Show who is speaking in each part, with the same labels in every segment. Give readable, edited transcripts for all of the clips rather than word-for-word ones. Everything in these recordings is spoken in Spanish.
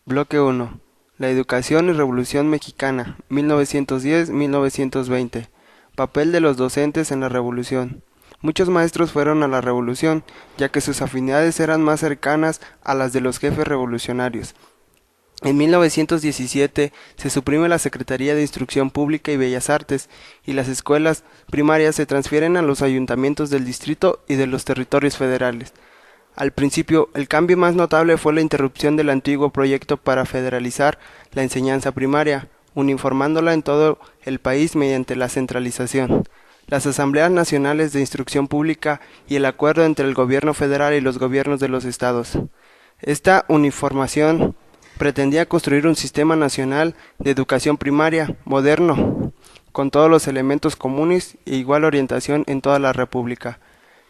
Speaker 1: Bloque 1. La educación y revolución mexicana, 1910-1920. Papel de los docentes en la revolución. Muchos maestros fueron a la revolución, ya que sus afinidades eran más cercanas a las de los jefes revolucionarios. En 1917 se suprime la Secretaría de Instrucción Pública y Bellas Artes, y las escuelas primarias se transfieren a los ayuntamientos del distrito y de los territorios federales. Al principio, el cambio más notable fue la interrupción del antiguo proyecto para federalizar la enseñanza primaria, uniformándola en todo el país mediante la centralización, las asambleas nacionales de instrucción pública y el acuerdo entre el gobierno federal y los gobiernos de los estados. Esta uniformación pretendía construir un sistema nacional de educación primaria moderno, con todos los elementos comunes e igual orientación en toda la República.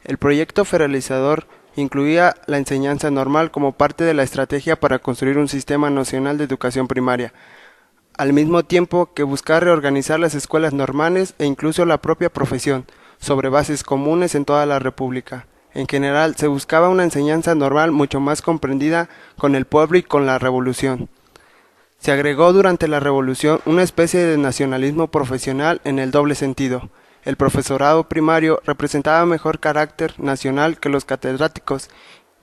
Speaker 1: El proyecto federalizador incluía la enseñanza normal como parte de la estrategia para construir un sistema nacional de educación primaria, al mismo tiempo que buscar reorganizar las escuelas normales e incluso la propia profesión, sobre bases comunes en toda la República. En general, se buscaba una enseñanza normal mucho más comprendida con el pueblo y con la revolución. Se agregó durante la revolución una especie de nacionalismo profesional en el doble sentido. El profesorado primario representaba mejor carácter nacional que los catedráticos,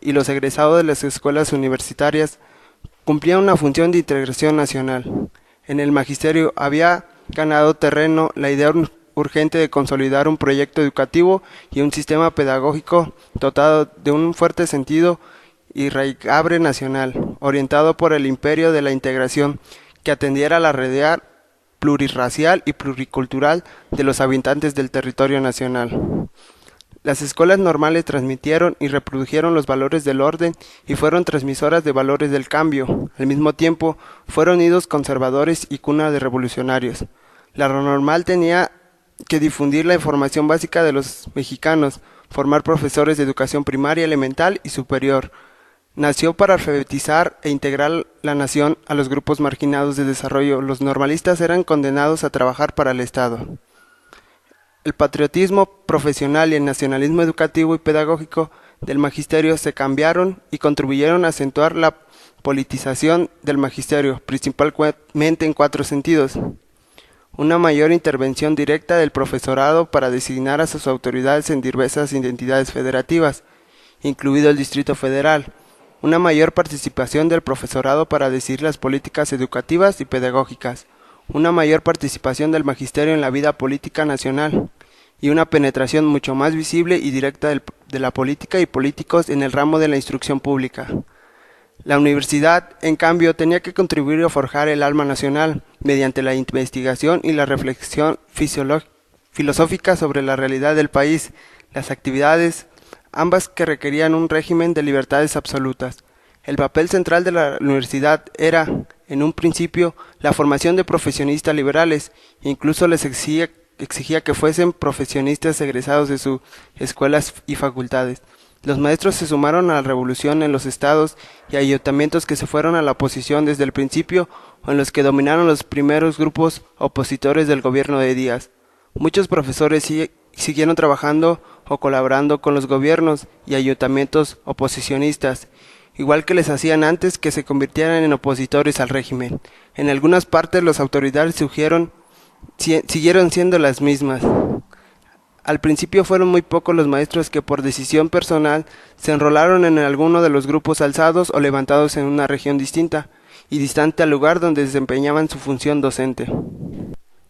Speaker 1: y los egresados de las escuelas universitarias cumplían una función de integración nacional. En el magisterio había ganado terreno la idea urgente de consolidar un proyecto educativo y un sistema pedagógico dotado de un fuerte sentido irraigambre nacional, orientado por el imperio de la integración, que atendiera a la realidad plurirracial y pluricultural de los habitantes del territorio nacional. Las escuelas normales transmitieron y reprodujeron los valores del orden y fueron transmisoras de valores del cambio. Al mismo tiempo, fueron nidos conservadores y cuna de revolucionarios. La normal tenía que difundir la información básica de los mexicanos, formar profesores de educación primaria, elemental y superior. Nació para alfabetizar e integrar la nación a los grupos marginados de desarrollo. Los normalistas eran condenados a trabajar para el Estado. El patriotismo profesional y el nacionalismo educativo y pedagógico del magisterio se cambiaron y contribuyeron a acentuar la politización del magisterio, principalmente en 4 sentidos. Una mayor intervención directa del profesorado para designar a sus autoridades en diversas entidades federativas, incluido el Distrito Federal. Una mayor participación del profesorado para decidir las políticas educativas y pedagógicas. Una mayor participación del magisterio en la vida política nacional, y una penetración mucho más visible y directa de la política y políticos en el ramo de la instrucción pública. La universidad, en cambio, tenía que contribuir a forjar el alma nacional, mediante la investigación y la reflexión filosófica sobre la realidad del país, las actividades, ambas que requerían un régimen de libertades absolutas. El papel central de la universidad era, en un principio, la formación de profesionistas liberales, incluso les exigía que fuesen profesionistas egresados de sus escuelas y facultades. Los maestros se sumaron a la revolución en los estados y ayuntamientos que se fueron a la oposición desde el principio o en los que dominaron los primeros grupos opositores del gobierno de Díaz. Muchos profesores siguieron trabajando o colaborando con los gobiernos y ayuntamientos oposicionistas, igual que les hacían antes que se convirtieran en opositores al régimen. En algunas partes las autoridades siguieron siendo las mismas. Al principio fueron muy pocos los maestros que por decisión personal se enrolaron en alguno de los grupos alzados o levantados en una región distinta y distante al lugar donde desempeñaban su función docente.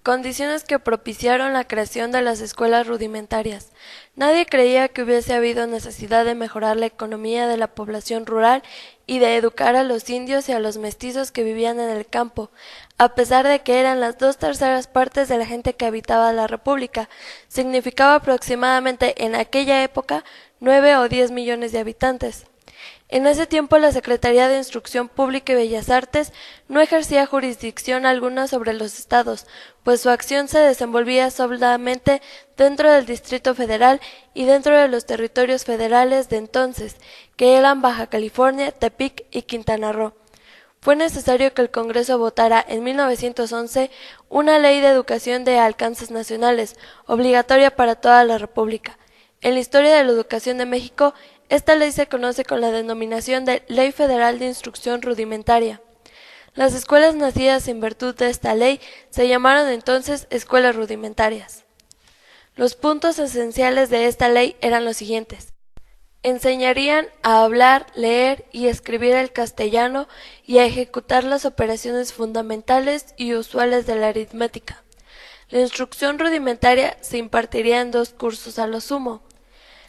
Speaker 2: Condiciones que propiciaron la creación de las escuelas rudimentarias. Nadie creía que hubiese habido necesidad de mejorar la economía de la población rural y de educar a los indios y a los mestizos que vivían en el campo, a pesar de que eran las 2/3 partes de la gente que habitaba la República. Significaba aproximadamente en aquella época 9 o 10 millones de habitantes. En ese tiempo la Secretaría de Instrucción Pública y Bellas Artes no ejercía jurisdicción alguna sobre los estados, pues su acción se desenvolvía solamente dentro del Distrito Federal y dentro de los territorios federales de entonces, que eran Baja California, Tepic y Quintana Roo. Fue necesario que el Congreso votara en 1911 una ley de educación de alcances nacionales, obligatoria para toda la República. En la historia de la educación de México, esta ley se conoce con la denominación de Ley Federal de Instrucción Rudimentaria. Las escuelas nacidas en virtud de esta ley se llamaron entonces escuelas rudimentarias. Los puntos esenciales de esta ley eran los siguientes. Enseñarían a hablar, leer y escribir el castellano y a ejecutar las operaciones fundamentales y usuales de la aritmética. La instrucción rudimentaria se impartiría en 2 cursos a lo sumo.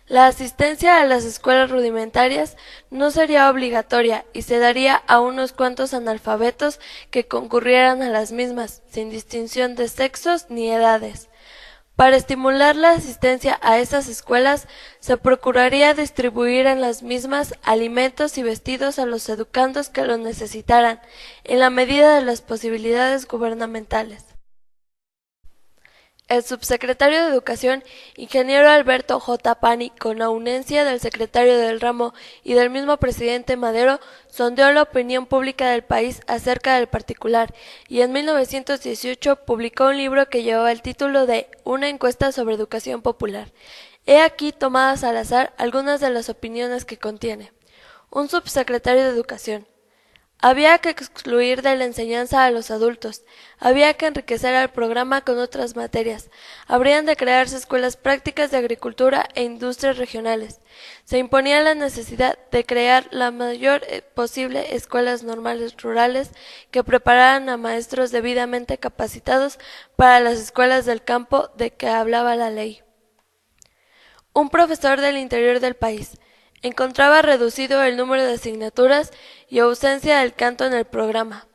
Speaker 2: La asistencia a las escuelas rudimentarias no sería obligatoria y se daría a unos cuantos analfabetos que concurrieran a las mismas, sin distinción de sexos ni edades. Para estimular la asistencia a esas escuelas, se procuraría distribuir en las mismas alimentos y vestidos a los educandos que lo necesitaran, en la medida de las posibilidades gubernamentales. El subsecretario de Educación, ingeniero Alberto J. Pani, con ausencia del secretario del ramo y del mismo presidente Madero, sondeó la opinión pública del país acerca del particular y en 1918 publicó un libro que llevaba el título de Una encuesta sobre educación popular. He aquí tomadas al azar algunas de las opiniones que contiene. Un subsecretario de Educación. Había que excluir de la enseñanza a los adultos, había que enriquecer al programa con otras materias, habrían de crearse escuelas prácticas de agricultura e industrias regionales. Se imponía la necesidad de crear la mayor posible escuelas normales rurales que prepararan a maestros debidamente capacitados para las escuelas del campo de que hablaba la ley. Un profesor del interior del país encontraba reducido el número de asignaturas y ausencia del canto en el programa.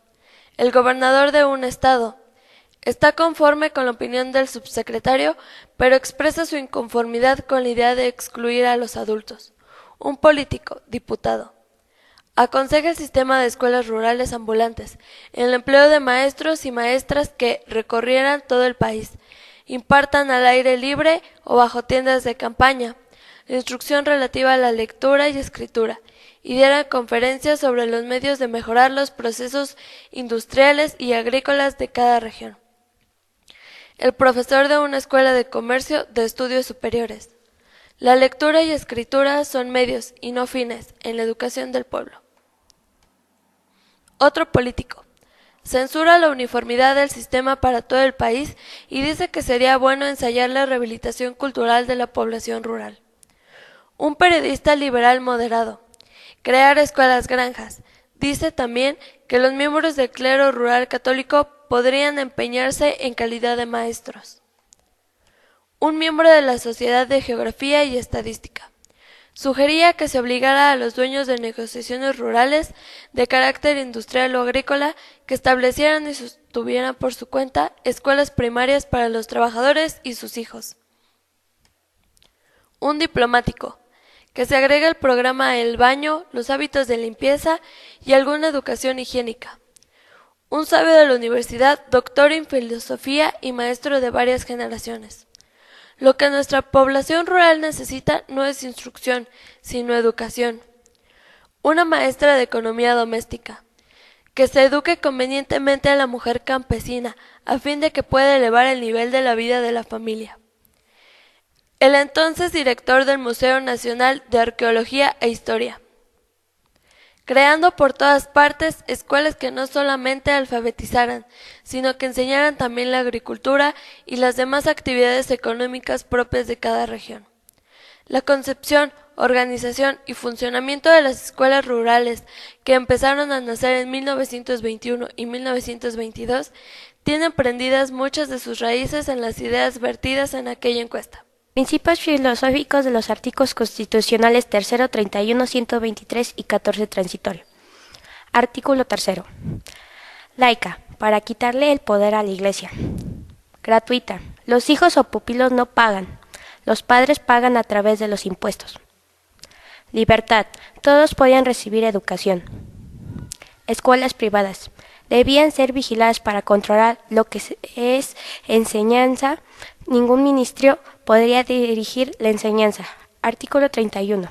Speaker 2: El gobernador de un estado está conforme con la opinión del subsecretario, pero expresa su inconformidad con la idea de excluir a los adultos. Un político, diputado, aconseja el sistema de escuelas rurales ambulantes, el empleo de maestros y maestras que recorrieran todo el país, impartan al aire libre o bajo tiendas de campaña, la instrucción relativa a la lectura y escritura, y dieran conferencias sobre los medios de mejorar los procesos industriales y agrícolas de cada región. El profesor de una escuela de comercio de estudios superiores. La lectura y escritura son medios y no fines en la educación del pueblo. Otro político. Censura la uniformidad del sistema para todo el país y dice que sería bueno ensayar la rehabilitación cultural de la población rural. Un periodista liberal moderado. Crear escuelas granjas. Dice también que los miembros del clero rural católico podrían empeñarse en calidad de maestros. Un miembro de la Sociedad de Geografía y Estadística. Sugería que se obligara a los dueños de negociaciones rurales de carácter industrial o agrícola que establecieran y sostuvieran por su cuenta escuelas primarias para los trabajadores y sus hijos. Un diplomático. Que se agregue al programa el baño, los hábitos de limpieza y alguna educación higiénica. Un sabio de la universidad, doctor en filosofía y maestro de varias generaciones. Lo que nuestra población rural necesita no es instrucción, sino educación. Una maestra de economía doméstica. Que se eduque convenientemente a la mujer campesina, a fin de que pueda elevar el nivel de la vida de la familia. El entonces director del Museo Nacional de Arqueología e Historia, creando por todas partes escuelas que no solamente alfabetizaran, sino que enseñaran también la agricultura y las demás actividades económicas propias de cada región. La concepción, organización y funcionamiento de las escuelas rurales que empezaron a nacer en 1921 y 1922 tienen prendidas muchas de sus raíces en las ideas vertidas en aquella encuesta.
Speaker 3: Principios filosóficos de los artículos constitucionales 3, 31, 123 y 14 transitorio. Artículo 3. Laica, para quitarle el poder a la Iglesia. Gratuita. Los hijos o pupilos no pagan. Los padres pagan a través de los impuestos. Libertad. Todos podían recibir educación. Escuelas privadas. Debían ser vigiladas para controlar lo que es enseñanza. Ningún ministerio podría dirigir la enseñanza. Artículo 31.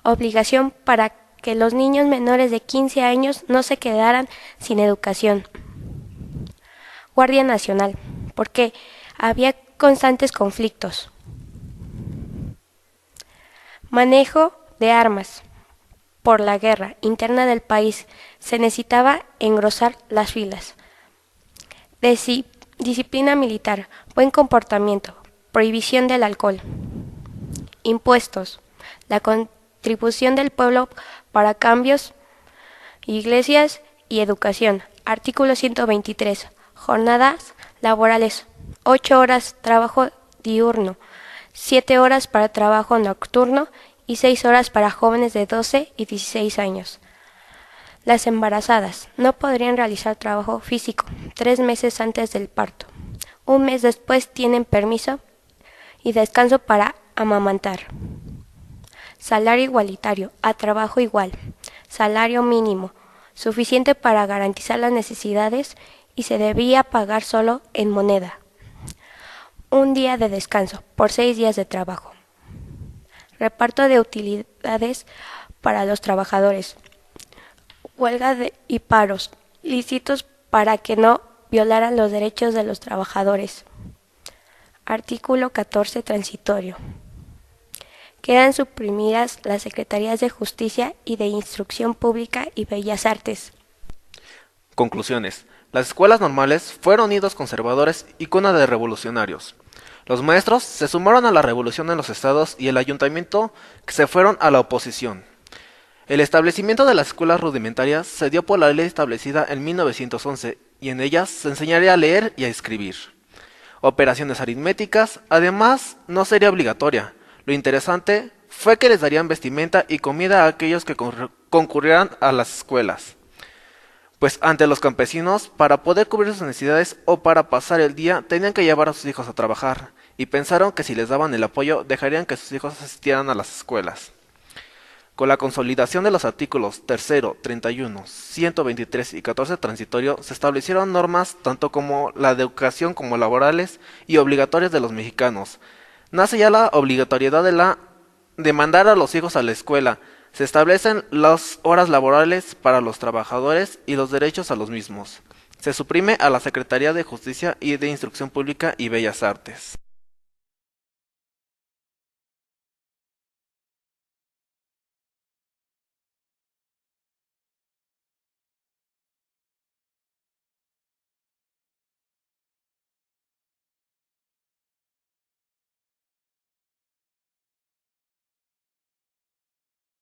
Speaker 3: Obligación para que los niños menores de 15 años no se quedaran sin educación. Guardia Nacional, porque había constantes conflictos. Manejo de armas. por la guerra interna del país, se necesitaba engrosar las filas. Disciplina militar, buen comportamiento, prohibición del alcohol. Impuestos, la contribución del pueblo para cambios, iglesias y educación. Artículo 123. Jornadas laborales, 8 horas trabajo diurno, 7 horas para trabajo nocturno y 6 horas para jóvenes de 12 y 16 años. Las embarazadas no podrían realizar trabajo físico 3 meses antes del parto. 1 mes después tienen permiso y descanso para amamantar. Salario igualitario, a trabajo igual. Salario mínimo, suficiente para garantizar las necesidades y se debía pagar solo en moneda. 1 día de descanso por 6 días de trabajo. Reparto de utilidades para los trabajadores. Huelga y paros lícitos para que no violaran los derechos de los trabajadores. Artículo 14 transitorio. Quedan suprimidas las Secretarías de Justicia y de Instrucción Pública y Bellas Artes.
Speaker 4: Conclusiones. Las escuelas normales fueron nidos conservadores y cuna de revolucionarios. Los maestros se sumaron a la revolución en los estados y el ayuntamiento que se fueron a la oposición. El establecimiento de las escuelas rudimentarias se dio por la ley establecida en 1911 y en ellas se enseñaría a leer y a escribir. Operaciones aritméticas, además, no sería obligatoria. Lo interesante fue que les darían vestimenta y comida a aquellos que concurrieran a las escuelas. Pues ante los campesinos, para poder cubrir sus necesidades o para pasar el día, tenían que llevar a sus hijos a trabajar, y pensaron que si les daban el apoyo, dejarían que sus hijos asistieran a las escuelas. Con la consolidación de los artículos 3, 31, 123 y 14 transitorio, se establecieron normas tanto como la de educación como laborales y obligatorias de los mexicanos. Nace ya la obligatoriedad de mandar a los hijos a la escuela. Se establecen las horas laborales para los trabajadores y los derechos a los mismos. Se suprime a la Secretaría de Justicia y de Instrucción Pública y Bellas Artes.